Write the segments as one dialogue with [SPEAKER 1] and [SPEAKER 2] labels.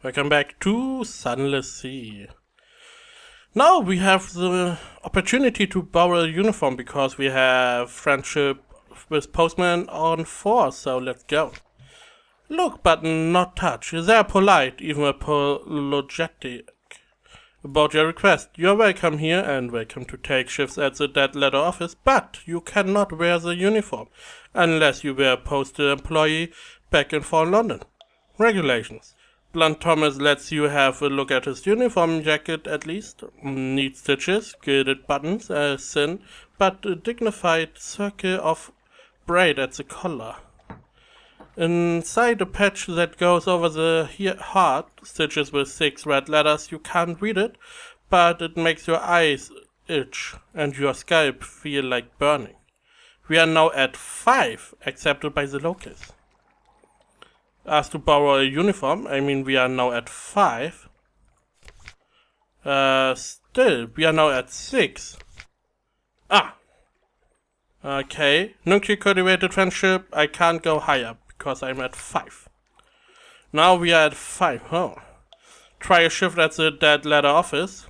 [SPEAKER 1] Welcome back to Sunless Sea. Now we have the opportunity to borrow a uniform because we have friendship with postman on 4, so let's go. Look but not touch. They're polite, even apologetic about your request. You're welcome here and welcome to take shifts at the dead letter office, but you cannot wear the uniform unless you were a postal employee back in Fall London. Regulations. Blunt Thomas lets you have a look at his uniform jacket at least. Neat stitches, gilded buttons, a thin but a dignified circle of braid at the collar. Inside a patch that goes over the heart, stitches with 6 red letters. You can't read it, but it makes your eyes itch and your scalp feel like burning. We are now at 5, accepted by the locals. Asked to borrow a uniform, we are now at 5. Still, we are now at 6. Okay, nuclear cultivated friendship, I can't go higher because I'm at 5. Now we are at 5, Try a shift at the dead letter office.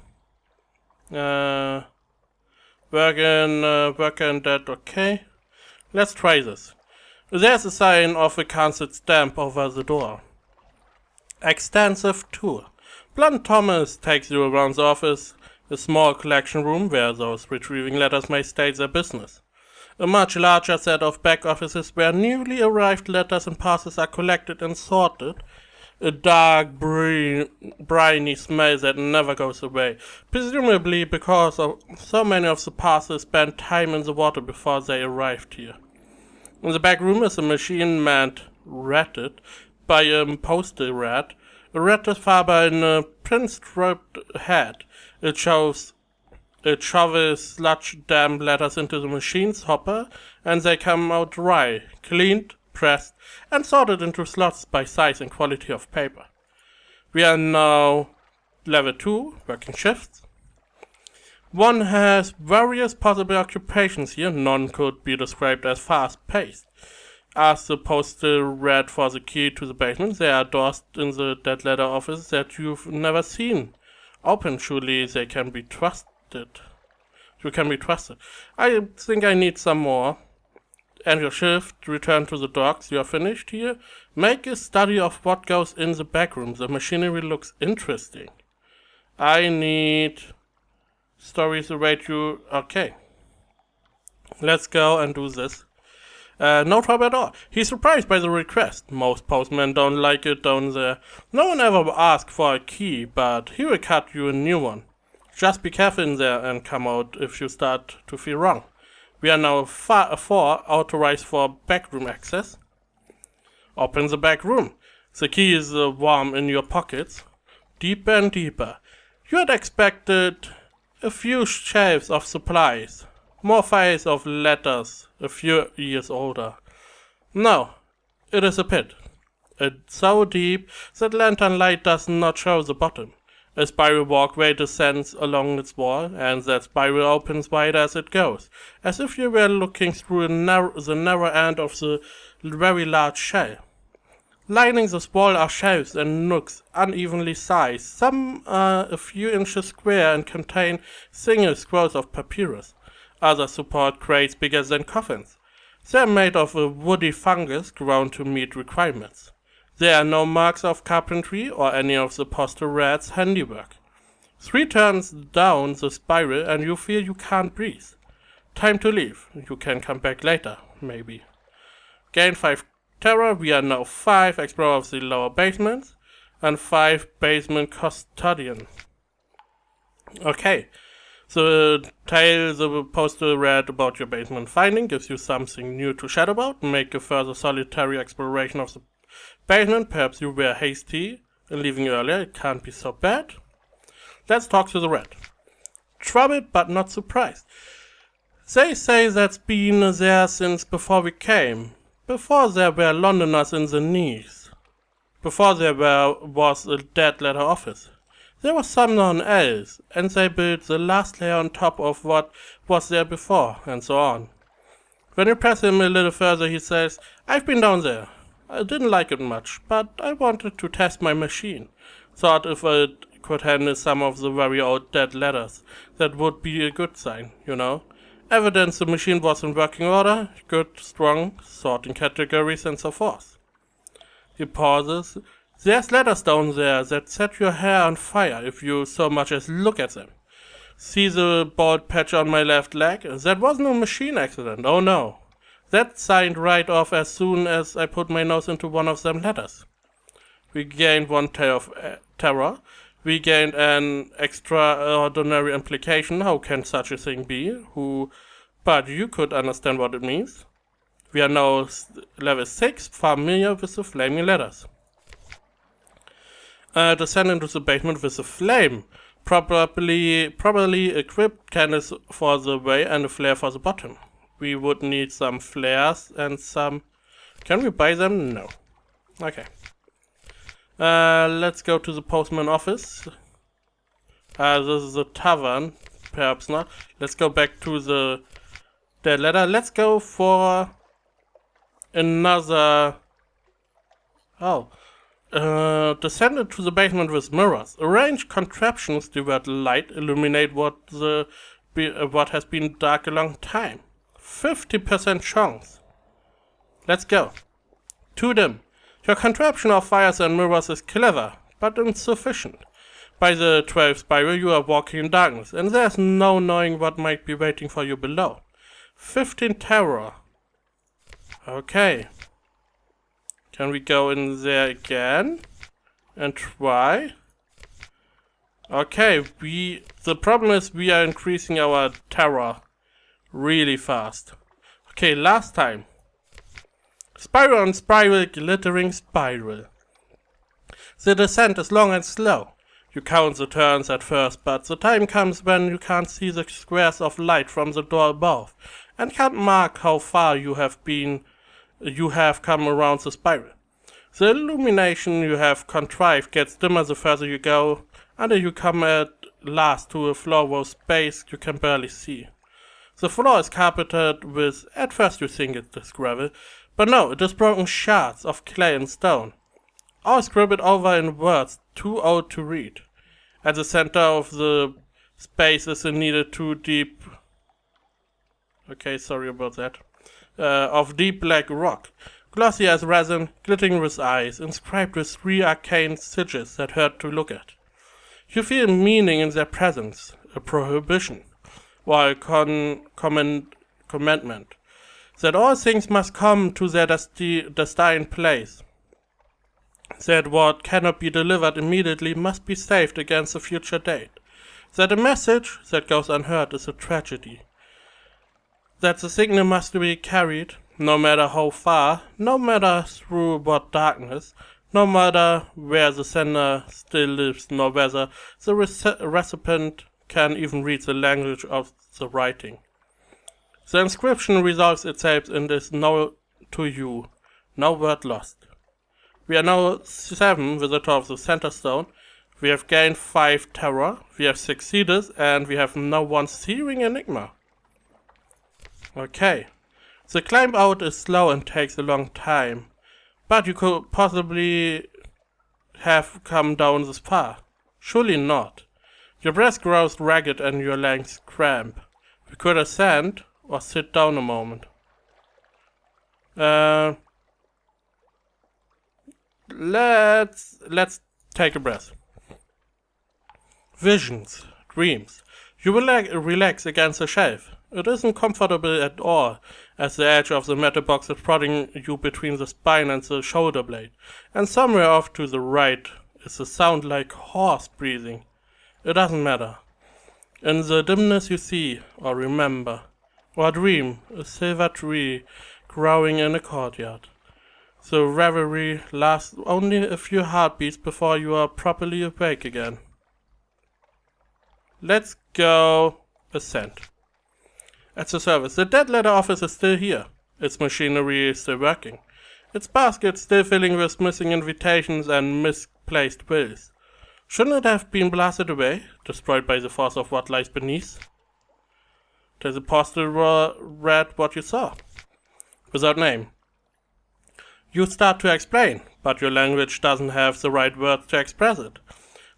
[SPEAKER 1] Work in that, okay. Let's try this. There's a sign of a cancelled stamp over the door. Extensive tour. Blunt Thomas takes you around the office, a small collection room where those retrieving letters may state their business. A much larger set of back offices where newly arrived letters and parcels are collected and sorted. A dark, briny smell that never goes away, presumably because so many of the parcels spent time in the water before they arrived here. In the back room is a machine manned ratted by a postal rat. A rat is father in a print-striped hat. It shovels sludge damp letters into the machine's hopper, and they come out dry, cleaned, pressed, and sorted into slots by size and quality of paper. We are now level 2, working shifts. One has various possible occupations here. None could be described as fast-paced. Ask the postal rat for the key to the basement. There are doors in the dead letter office that you've never seen. Open, surely they can be trusted. You can be trusted. I think I need some more. End your shift, return to the docks. You are finished here. Make a study of what goes in the back room. The machinery looks interesting. I need stories await you. Okay. Let's go and do this. No trouble at all. He's surprised by the request. Most postmen don't like it, don't they? No one ever asks for a key, but he will cut you a new one. Just be careful in there and come out if you start to feel wrong. We are now 4 authorized for backroom access. Open the back room. The key is warm in your pockets. Deeper and deeper. You had expected a few shelves of supplies. More files of letters a few years older. No, it is a pit. It's so deep that lantern light does not show the bottom. A spiral walkway descends along its wall, and that spiral opens wider as it goes, as if you were looking through the narrow end of the very large shell. Lining this wall are shelves and nooks, unevenly sized. Some are a few inches square and contain single scrolls of papyrus. Others support crates bigger than coffins. They are made of a woody fungus grown to meet requirements. There are no marks of carpentry or any of the postal rat's handiwork. 3 turns down the spiral and you feel you can't breathe. Time to leave. You can come back later, maybe. Gain 5 terror. We are now 5 explorer of the lower basements and 5 basement custodian. Okay. So tell the postal rat about your basement finding, gives you something new to chat about. Make a further solitary exploration of the basement. Perhaps you were hasty in leaving earlier. It can't be so bad. Let's talk to the rat. Troubled but not surprised. They say that's been there since before we came. Before there were Londoners in the knees. Before there was a dead letter office. There was someone else, and they built the last layer on top of what was there before, and so on. When you press him a little further, he says, I've been down there. I didn't like it much, but I wanted to test my machine. Thought if it could handle some of the very old dead letters, that would be a good sign, you know. Evidence the machine was in working order, good, strong, sorting categories and so forth. He pauses. There's letters down there that set your hair on fire if you so much as look at them. See the bald patch on my left leg? That wasn't a machine accident, oh no. That signed right off as soon as I put my nose into one of them letters. We gained one tale of terror. We gained an extraordinary implication. How can such a thing be? But you could understand what it means. We are now level 6, familiar with the flaming letters. Descend into the basement with a flame. Properly equipped candles for the way and a flare for the bottom. We would need some flares and some... Can we buy them? No. Okay. Let's go to the postman office. This is a tavern. Perhaps not. Let's go back to the dead letter. Let's go for another... descend into the basement with mirrors. Arrange contraptions divert light, illuminate what has been dark a long time. 50% chance. Let's go. To them. Your contraption of fires and mirrors is clever, but insufficient. By the 12th spiral you are walking in darkness, and there's no knowing what might be waiting for you below. 15 terror. Okay. Can we go in there again? And try? Okay, the problem is we are increasing our terror really fast. Okay, last time. Spiral on spiral, glittering spiral. The descent is long and slow. You count the turns at first, but the time comes when you can't see the squares of light from the door above, and can't mark how far you have come around the spiral. The illumination you have contrived gets dimmer the further you go, until you come at last to a floor whose space you can barely see. The floor is carpeted with, at first you think it is gravel, but no, it is broken shards of clay and stone, all scribbled over in words too old to read. At the center of the space is a needle too deep... Okay, sorry about that. Of deep black rock, glossy as resin, glittering with eyes, inscribed with 3 arcane sigils that hurt to look at. You feel meaning in their presence, a prohibition, or a commandment, that all things must come to their destined place, that what cannot be delivered immediately must be saved against a future date, that a message that goes unheard is a tragedy, that the signal must be carried, no matter how far, no matter through what darkness, no matter where the sender still lives, nor whether the recipient can even read the language of the writing. The inscription resolves itself in this "no to you," no word lost. We are now 7 visitors of the center stone. We have gained 5 terror, we have succeeded, and we have now 1 searing enigma. Okay. The climb out is slow and takes a long time, but you could possibly have come down this far. Surely not. Your breath grows ragged and your legs cramp. We could ascend or sit down a moment. Let's take a breath. Visions, dreams. You will relax against the shelf. It isn't comfortable at all, as the edge of the metal box is prodding you between the spine and the shoulder blade, and somewhere off to the right is a sound like horse breathing. It doesn't matter. In the dimness you see, or remember, or dream, a silver tree growing in a courtyard. The reverie lasts only a few heartbeats before you are properly awake again. Let's go ascend. At the service, the dead letter office is still here. Its machinery is still working. Its basket still filling with missing invitations and misplaced bills. Shouldn't it have been blasted away, destroyed by the force of what lies beneath? The apostle read what you saw. Without name. You start to explain, but your language doesn't have the right words to express it.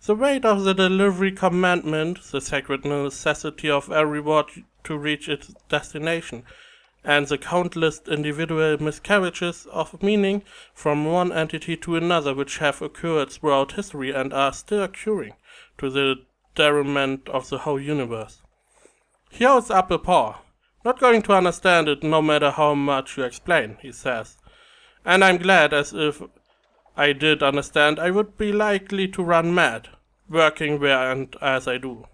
[SPEAKER 1] The weight of the delivery commandment, the sacred necessity of every word to reach its destination, and the countless individual miscarriages of meaning from one entity to another which have occurred throughout history and are still occurring, to the detriment of the whole universe. He holds up a paw. Not going to understand it no matter how much you explain, he says. And I'm glad, as if I did understand, I would be likely to run mad, working where and as I do.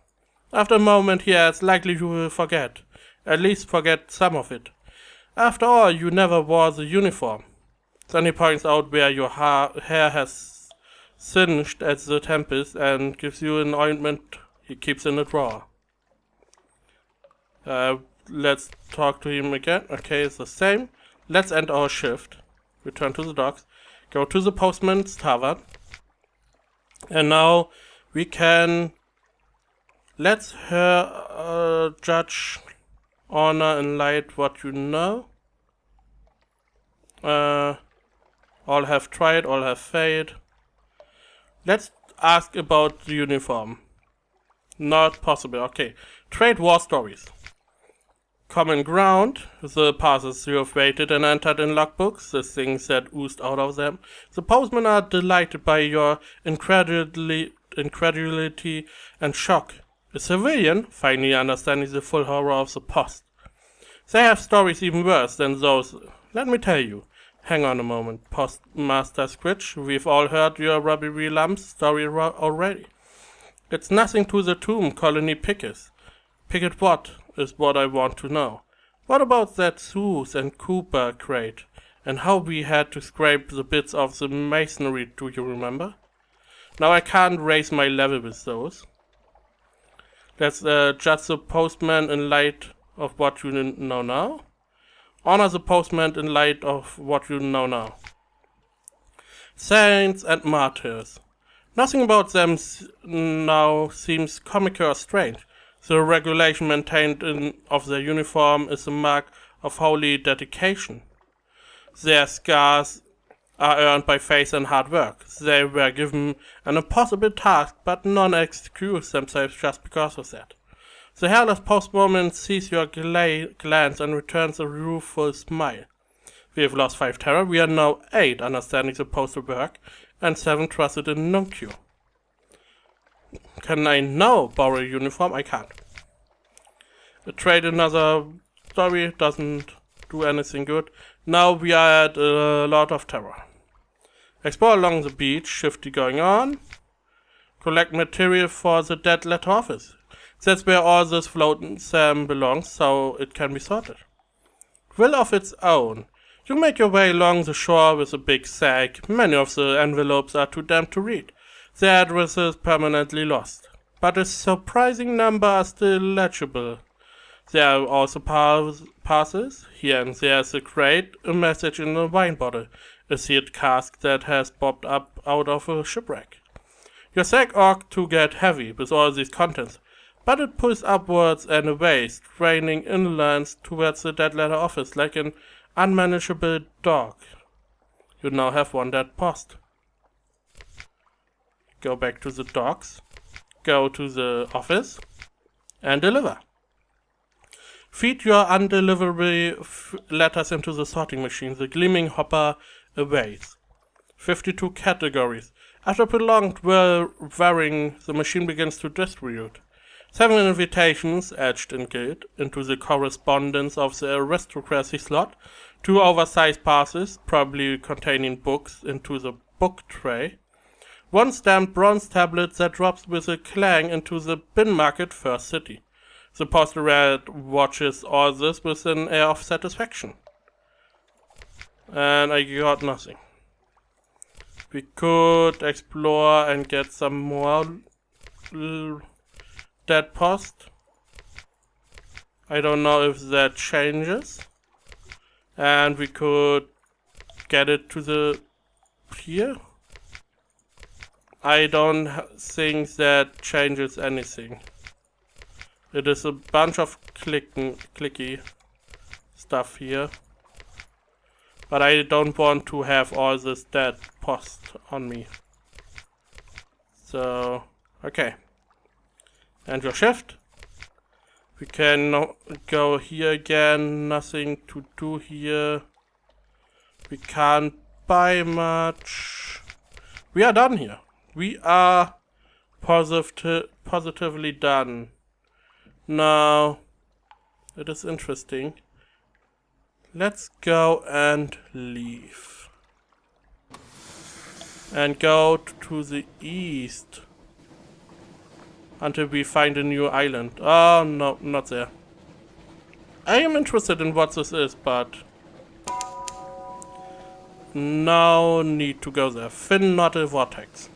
[SPEAKER 1] After a moment he adds, likely you will forget, at least forget some of it. After all, you never wore the uniform. Then he points out where your hair has singed at the temples and gives you an ointment he keeps in a drawer. Let's talk to him again. Okay, it's the same. Let's end our shift. Return to the docks. Go to the postman's tavern. And now we can... Let's her judge, honor, and light what you know. All have tried, all have failed. Let's ask about the uniform. Not possible. Okay. Trade war stories. Common ground. The passes you have waited and entered in logbooks, the things that oozed out of them. The postmen are delighted by your incredulity and shock. A civilian, finally understanding the full horror of the post. They have stories even worse than those. Let me tell you. Hang on a moment, Postmaster Squitch. We've all heard your Robbery Lump's story already. It's nothing to the tomb Colony Pickett. Pickett what, is what I want to know. What about that Suze and Cooper crate? And how we had to scrape the bits of the masonry, do you remember? Now I can't raise my level with those. Let's judge the postman in light of what you know now. Honor the postman in light of what you know now. Saints and martyrs. Nothing about them now seems comical or strange. The regulation maintained of their uniform is a mark of holy dedication. Their scars are earned by faith and hard work. They were given an impossible task, but none excuse themselves just because of that. The hairless postwoman sees your glance and returns a rueful smile. We have lost 5 terror. We are now 8 understanding the postal work and 7 trusted in Nuncio. Can I now borrow a uniform? I can't. Trade another story doesn't do anything good. Now we are at a lot of terror. Explore along the beach, shifty going on. Collect material for the dead letter office. That's where all this floating sand belongs, so it can be sorted. Will of its own. You make your way along the shore with a big sack. Many of the envelopes are too damp to read. Their addresses permanently lost. But a surprising number are still legible. There are also passes. Here and there is a crate, a message in a wine bottle, a sealed cask that has bobbed up out of a shipwreck. Your sack ought to get heavy with all these contents, but it pulls upwards and away, straining inland towards the dead letter office like an unmanageable dog. You now have one dead post. Go back to the docks, go to the office, and deliver. Feed your undeliverable letters into the sorting machine. The gleaming hopper awaits. 52 categories. After prolonged wearing, the machine begins to distribute. 7 invitations, etched in gilt, into the correspondence of the aristocracy slot. 2 oversized passes, probably containing books, into the book tray. 1 stamped bronze tablet that drops with a clang into the bin market First City. The postal rat watches all this with an air of satisfaction. And I got nothing. We could explore and get some more dead post. I don't know if that changes. And we could get it to the pier. I don't think that changes anything. It is a bunch of clicky stuff here. But I don't want to have all this dead post on me. So, okay. And your shift. We can go here again. Nothing to do here. We can't buy much. We are done here. We are positively done. Now, it is interesting. Let's go and leave. And go to the east. Until we find a new island. Oh, no, not there. I am interested in what this is, but... no need to go there. Fin, not a vortex.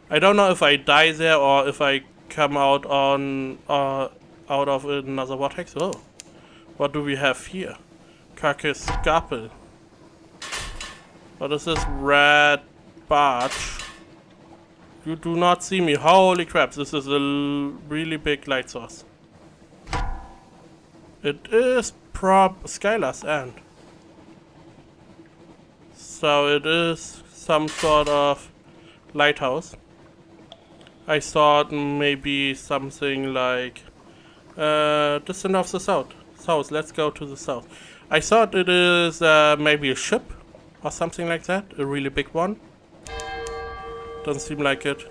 [SPEAKER 1] I don't know if I die there or if I come out on... out of another vortex. Oh. What do we have here? Carcass scalpel. What is this? Red barge. You do not see me. Holy crap, this is a really big light source. It is Skylar's end. So it is some sort of lighthouse. I thought maybe something like Descent of the South. Let's go to the south. I thought it is maybe a ship or something like that. A really big one. Doesn't seem like it.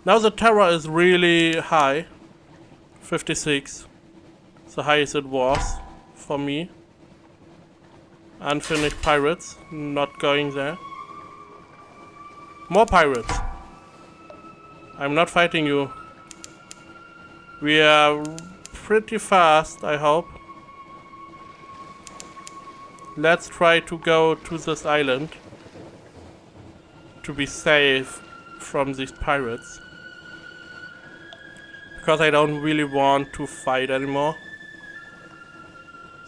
[SPEAKER 1] Now the terror is really high. 56. The highest it was for me. Unfinished pirates. Not going there. More pirates. I'm not fighting you. We are pretty fast, I hope. Let's try to go to this island. To be safe from these pirates. Because I don't really want to fight anymore.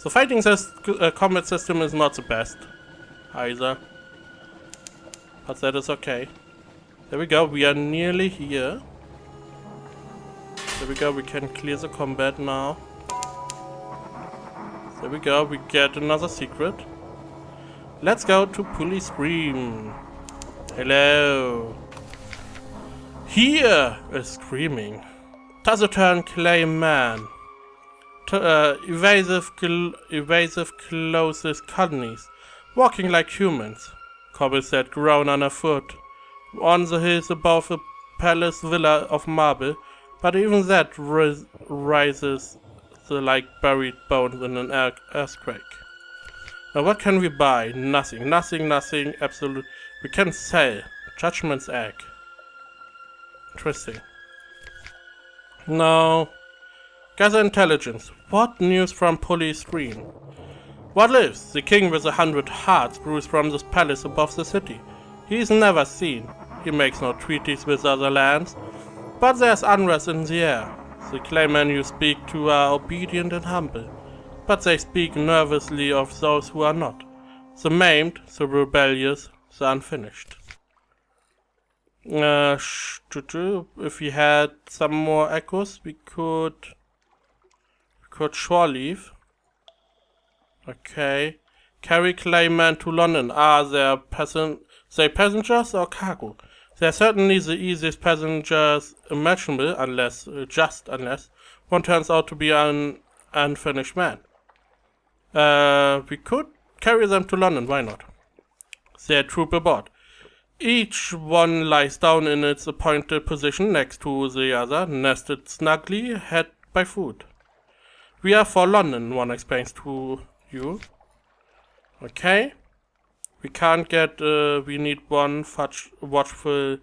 [SPEAKER 1] The fighting combat system is not the best either. But that is okay. There we go, we are nearly here. There we go, we can clear the combat now. There we go, we get another secret. Let's go to Police Scream. Hello. Here is screaming. Taciturn clay man. Evasive closest colonies. Walking like humans. Cobbles that groan underfoot. On the hills above a palace villa of marble. But even that rises like buried bones in an earthquake. Now what can we buy? Nothing, absolute. We can sell. Judgment's egg. Interesting. Now, gather intelligence. What news from Police Screen? What lives? The king with 100 hearts brews from this palace above the city. He is never seen. He makes no treaties with other lands. But there's unrest in the air. The claymen you speak to are obedient and humble. But they speak nervously of those who are not. The maimed, the rebellious, the unfinished. If we had some more echoes, we could shore leave. Okay. Carry claymen to London. Are they passengers or cargo? They're certainly the easiest passengers imaginable, unless one turns out to be an unfinished man. We could carry them to London, why not? They're troop aboard. Each one lies down in its appointed position next to the other, nested snugly, head by foot. We are for London, one explains to you. Okay. We can't get, we need one watchful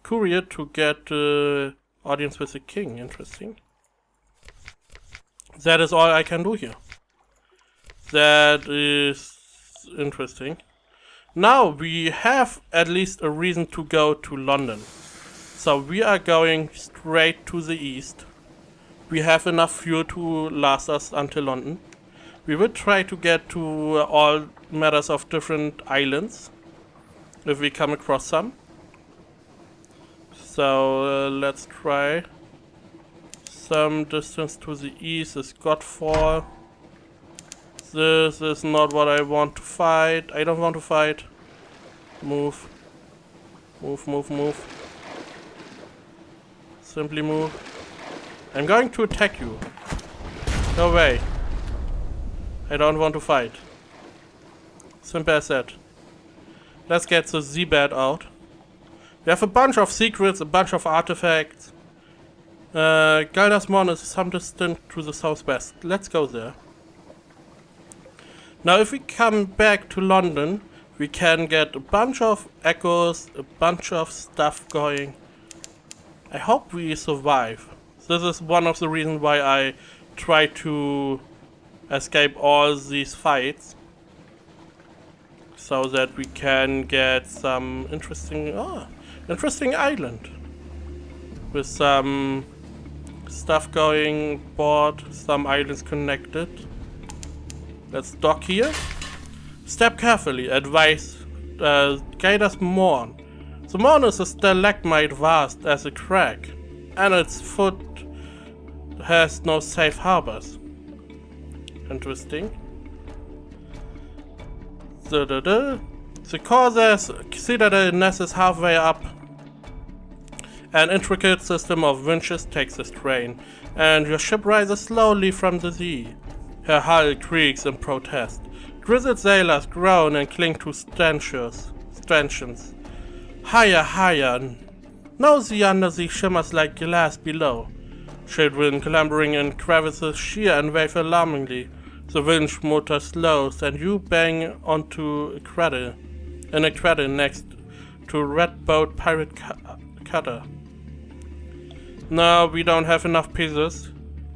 [SPEAKER 1] courier to get audience with the king. Interesting. That is all I can do here. That is interesting. Now we have at least a reason to go to London. So we are going straight to the east. We have enough fuel to last us until London. We will try to get to all matters of different islands, if we come across some. So let's try. Some distance to the east is Godfall. This is not what I want to fight. I don't want to fight. Move. Move, move, move. Simply move. I'm going to attack you. Go away. I don't want to fight. Simple as that. Let's get the Z-Bat out. We have a bunch of secrets, a bunch of artifacts. Gaider's Mourn is some distance to the southwest. Let's go there. Now if we come back to London, we can get a bunch of echoes, a bunch of stuff going. I hope we survive. This is one of the reasons why I try to escape all these fights. So that we can get some interesting island. With some stuff going board, some islands connected. Let's dock here. Step carefully, advise Gaider's Mourn. The Mourn is a stalagmite vast as a crag, and its foot has no safe harbors. Interesting. The Corsair's citadel nests halfway up. An intricate system of winches takes the strain, and your ship rises slowly from the sea. Her hull creaks in protest. Grizzled sailors groan and cling to stanchions. Higher, higher. Now the undersea shimmers like glass below. Children clambering in crevices shear and wave alarmingly. The winch motor slows and you bang onto a cradle next to a red boat pirate cutter. Now we don't have enough pieces.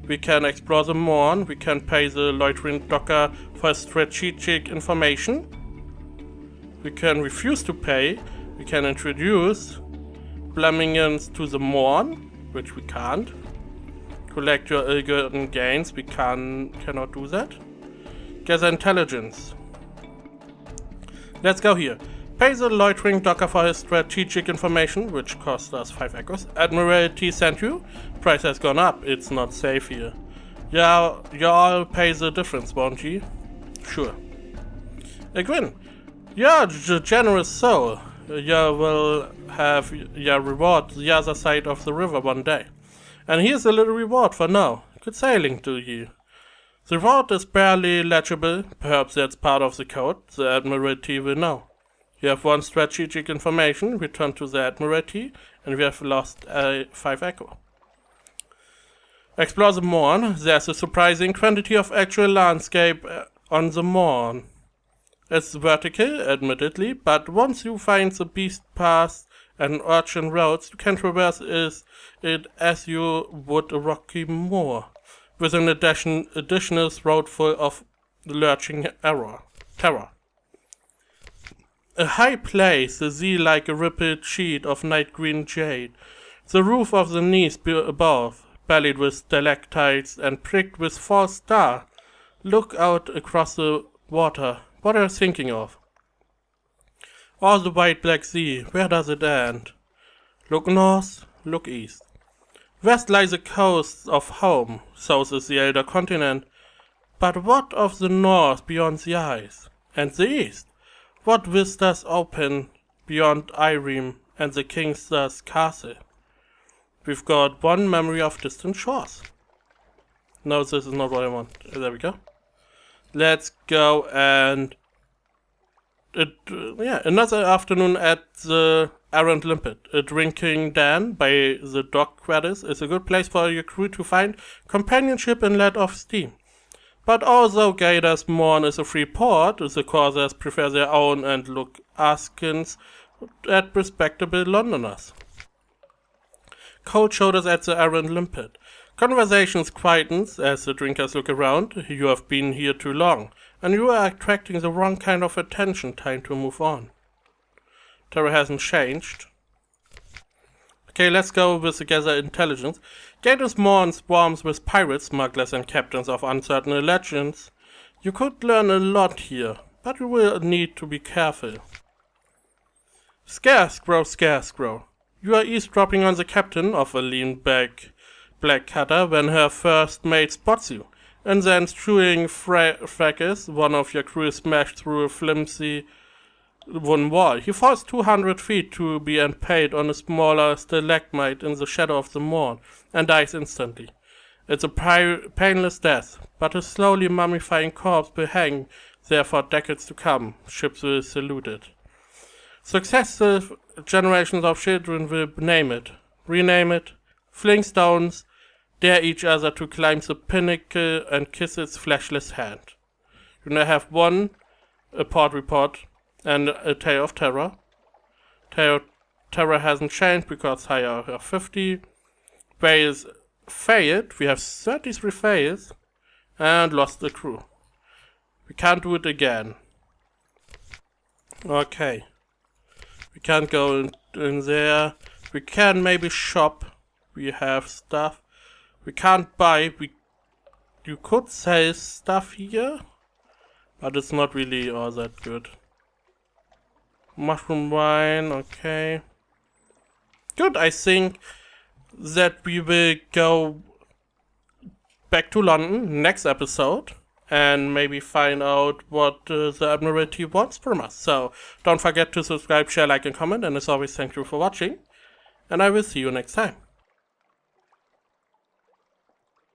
[SPEAKER 1] We can explore the Mourn, we can pay the loitering docker for strategic information. We can refuse to pay. We can introduce Flamingans to the Mourn, which we can't. Collect your ill-gotten gains, we cannot do that. Gather intelligence. Let's go here. Pay the loitering docker for his strategic information, which cost us 5 echoes. Admiralty sent you. Price has gone up, it's not safe here. Yeah, y'all pay the difference, won't you? Sure. Egwin, you're a generous soul. You will have your reward the other side of the river one day. And here's a little reward for now. Good sailing to you. The reward is barely legible. Perhaps that's part of the code. The Admiralty will know. You have won strategic information. Return to the Admiralty, and we have lost 5 echo. Explore the Mourn. There's a surprising quantity of actual landscape on the Mourn. It's vertical, admittedly, but once you find the beast paths and urchin roads, you can traverse it as you would a rocky moor, with an additional road full of lurching terror. A high place, the sea like a rippled sheet of night green jade. The roof of the knees above, bellied with stalactites and pricked with false star. Look out across the water. What are you thinking of? All the white black sea, where does it end? Look north, look east. West lies the coast of home, south is the elder continent. But what of the north beyond the ice? And the east? What vistas open beyond Irem and the King's castle? We've got one memory of distant shores. No, this is not what I want. There we go. Let's go and another afternoon at the Errant Limpet. A drinking den by the dock quarters is a good place for your crew to find companionship and let off steam. But although Gaider's Mourn is a free port, the Corsairs prefer their own and look askance at respectable Londoners. Cold shoulders at the Errant Limpet. Conversations quietens as the drinkers look around. You have been here too long, and you are attracting the wrong kind of attention. Time to move on. Terror hasn't changed. Okay, let's go with the gather intelligence. Gaider's Mourn swarms with pirates, smugglers, and captains of uncertain legends. You could learn a lot here, but you will need to be careful. Scarecrow. You are eavesdropping on the captain of a lean back black cutter when her first mate spots you. In the ensuing fracas, one of your crew is smashed through a flimsy wooden wall. He falls 200 feet to be impaled on a smaller stalagmite in the shadow of the Mourn, and dies instantly. It's a painless death, but his slowly mummifying corpse will hang there for decades to come. Ships will salute it. Successive generations of children will name it, rename it, fling stones, dare each other to climb the pinnacle and kiss its fleshless hand. You now have one, a port report, and a Tale of Terror. Tale of Terror hasn't changed because higher are 50. Wales failed, we have 33 fails, and lost the crew. We can't do it again. Okay. We can't go in there. We can maybe shop. We have stuff. We can't buy. You could sell stuff here, but it's not really all that good. Mushroom wine, okay. Good, I think that we will go back to London next episode and maybe find out what the Admiralty wants from us. So don't forget to subscribe, share, like, and comment. And as always, thank you for watching. And I will see you next time.